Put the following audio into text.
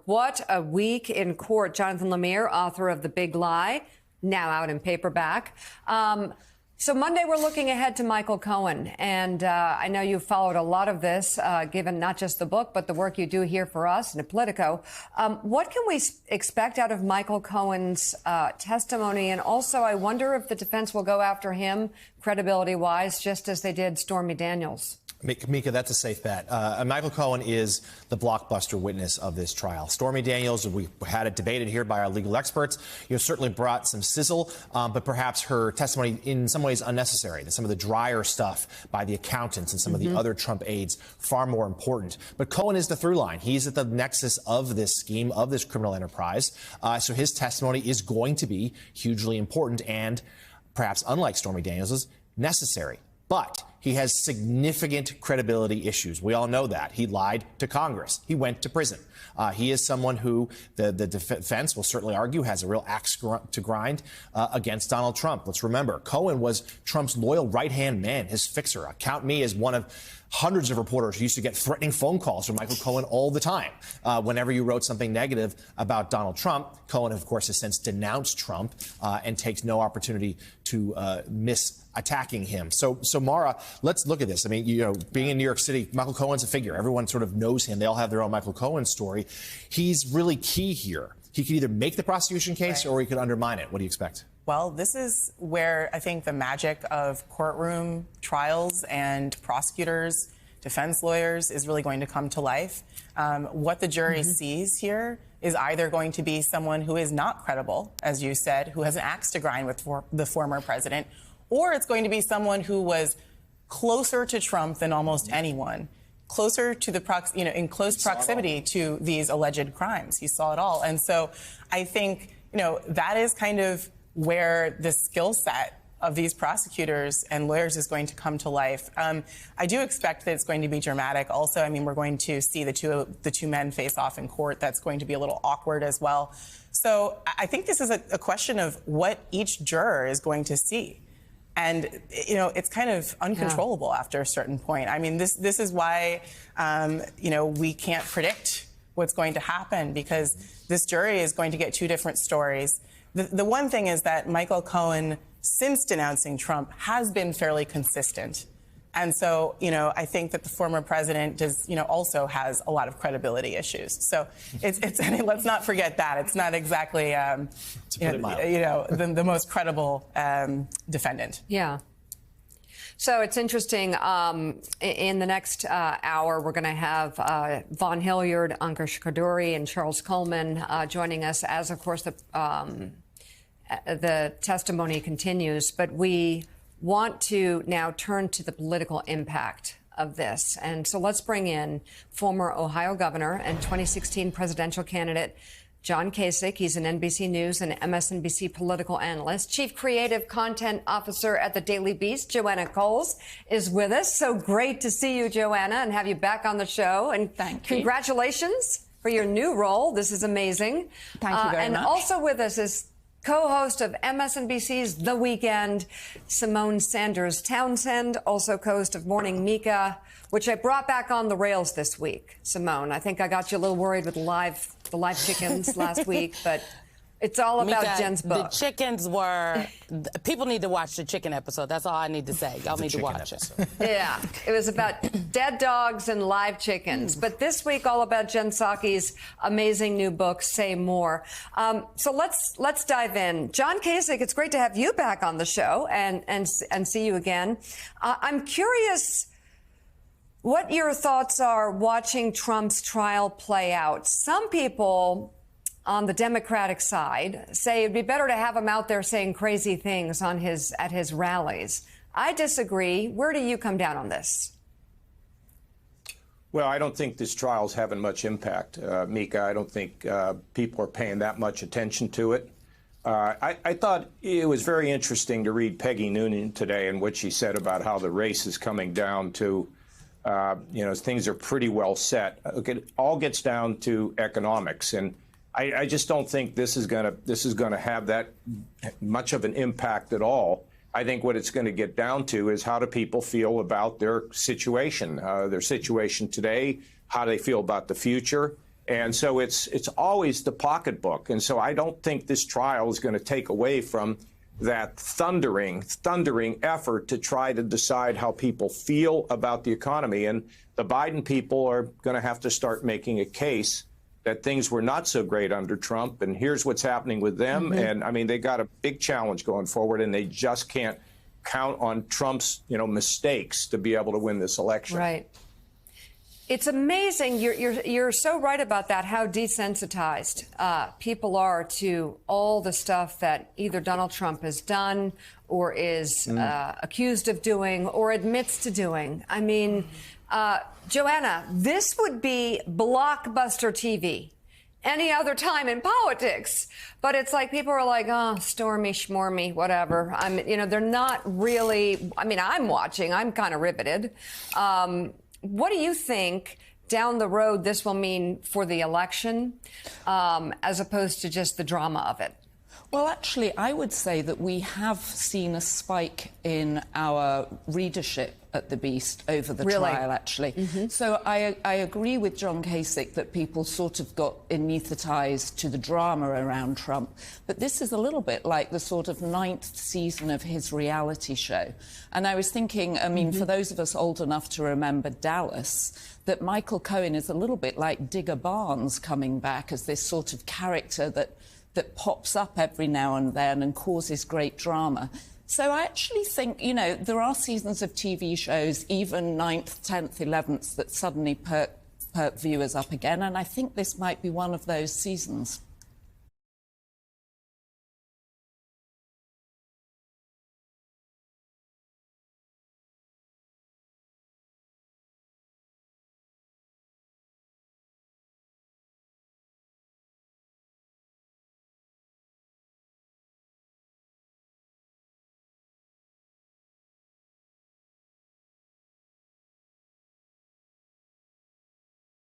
what a week in court. Jonathan Lemire, author of The Big Lie, now out in paperback. So Monday, we're looking ahead to Michael Cohen. And I know you've followed a lot of this, given not just the book, but the work you do here for us and at Politico. What can we expect out of Michael Cohen's testimony? And also, I wonder if the defense will go after him credibility-wise, just as they did Stormy Daniels. Mika, that's a safe bet. Michael Cohen is the blockbuster witness of this trial. Stormy Daniels, we had it debated here by our legal experts, certainly brought some sizzle, but perhaps her testimony in some ways unnecessary. Some of the drier stuff by the accountants and some of the other Trump aides far more important. But Cohen is the through line. He's at the nexus of this scheme, of this criminal enterprise. So his testimony is going to be hugely important and perhaps, unlike Stormy Daniels', necessary. But he has significant credibility issues. We all know that. He lied to Congress. He went to prison. He is someone who the defense will certainly argue has a real axe to grind against Donald Trump. Let's remember, Cohen was Trump's loyal right-hand man, his fixer. Count me as one of hundreds of reporters who used to get threatening phone calls from Michael Cohen all the time. Whenever you wrote something negative about Donald Trump, Cohen, of course, has since denounced Trump and takes no opportunity to miss attacking him. So Mara, let's look at this. I mean, being in New York City, Michael Cohen's a figure. Everyone sort of knows him. They all have their own Michael Cohen story. He's really key here. He could either make the prosecution case or he could undermine it. What do you expect? Well, this is where I think the magic of courtroom trials and prosecutors, defense lawyers is really going to come to life. What the jury sees here is either going to be someone who is not credible, as you said, who has an axe to grind with the former president, or it's going to be someone who was closer to Trump than almost anyone, closer to the in close proximity to these alleged crimes. He saw it all. And so I think, that is kind of where the skill set of these prosecutors and lawyers is going to come to life. I do expect that it's going to be dramatic. Also, I mean, we're going to see the two men face off in court. That's going to be a little awkward as well. So I think this is a question of what each juror is going to see. And, it's kind of uncontrollable after a certain point. I mean, this is why, we can't predict what's going to happen, because this jury is going to get two different stories. The one thing is that Michael Cohen, since denouncing Trump, has been fairly consistent. And so, I think that the former president also has a lot of credibility issues. So let's not forget that. It's not exactly, the most credible defendant. Yeah. So it's interesting. In the next hour, we're going to have Vaughn Hilliard, Ankush Kharduri, and Charles Coleman joining us as, of course, the testimony continues. But we want to now turn to the political impact of this. And so let's bring in former Ohio governor and 2016 presidential candidate John Kasich. He's an NBC News and MSNBC political analyst. Chief Creative Content Officer at the Daily Beast, Joanna Coles, is with us. So great to see you, Joanna, and have you back on the show. And thank you. Congratulations for your new role. This is amazing. Thank you very much. And also with us is co-host of MSNBC's The Weekend, Symone Sanders Townsend, also co-host of Morning Mika, which I brought back on the rails this week. Symone, I think I got you a little worried with the live chickens last week, but it's all about Mika, Jen's book. The chickens were... People need to watch the chicken episode. That's all I need to say. Y'all need to watch it. Yeah, it was about dead dogs and live chickens. But this week, all about Jen Psaki's amazing new book, Say More. So let's dive in. John Kasich, it's great to have you back on the show and see you again. I'm curious what your thoughts are watching Trump's trial play out. Some people on the Democratic side say it'd be better to have him out there saying crazy things at his rallies. I disagree. Where do you come down on this? Well, I don't think this trial's having much impact, Mika. I don't think people are paying that much attention to it. I thought it was very interesting to read Peggy Noonan today and what she said about how the race is coming down to, things are pretty well set. It all gets down to economics, and I just don't think this is gonna have that much of an impact at all. I think what it's going to get down to is how do people feel about their situation today, how they feel about the future, And so it's always the pocketbook. And so I don't think this trial is going to take away from that thundering effort to try to decide how people feel about the economy. And the Biden people are going to have to start making a case that things were not so great under Trump, and here's what's happening with them. And I mean, they got a big challenge going forward, and they just can't count on Trump's, mistakes to be able to win this election. Right. It's amazing. You're so right about that. How desensitized people are to all the stuff that either Donald Trump has done, or is accused of doing, or admits to doing. I mean, Joanna, this would be blockbuster TV any other time in politics, but it's like people are like, oh, Stormy Schmormy, whatever. They're not really. I mean, I'm watching. I'm kind of riveted. What do you think down the road this will mean for the election, as opposed to just the drama of it? Well, actually, I would say that we have seen a spike in our readership at The Beast over the trial, actually. So I agree with John Kasich that people sort of got anaesthetized to the drama around Trump. But this is a little bit like the sort of 9th season of his reality show. And I was thinking, I mean, for those of us old enough to remember Dallas, that Michael Cohen is a little bit like Digger Barnes coming back as this sort of character that pops up every now and then and causes great drama. So I actually think, there are seasons of TV shows, even 9th, 10th, 11th, that suddenly perk viewers up again, and I think this might be one of those seasons.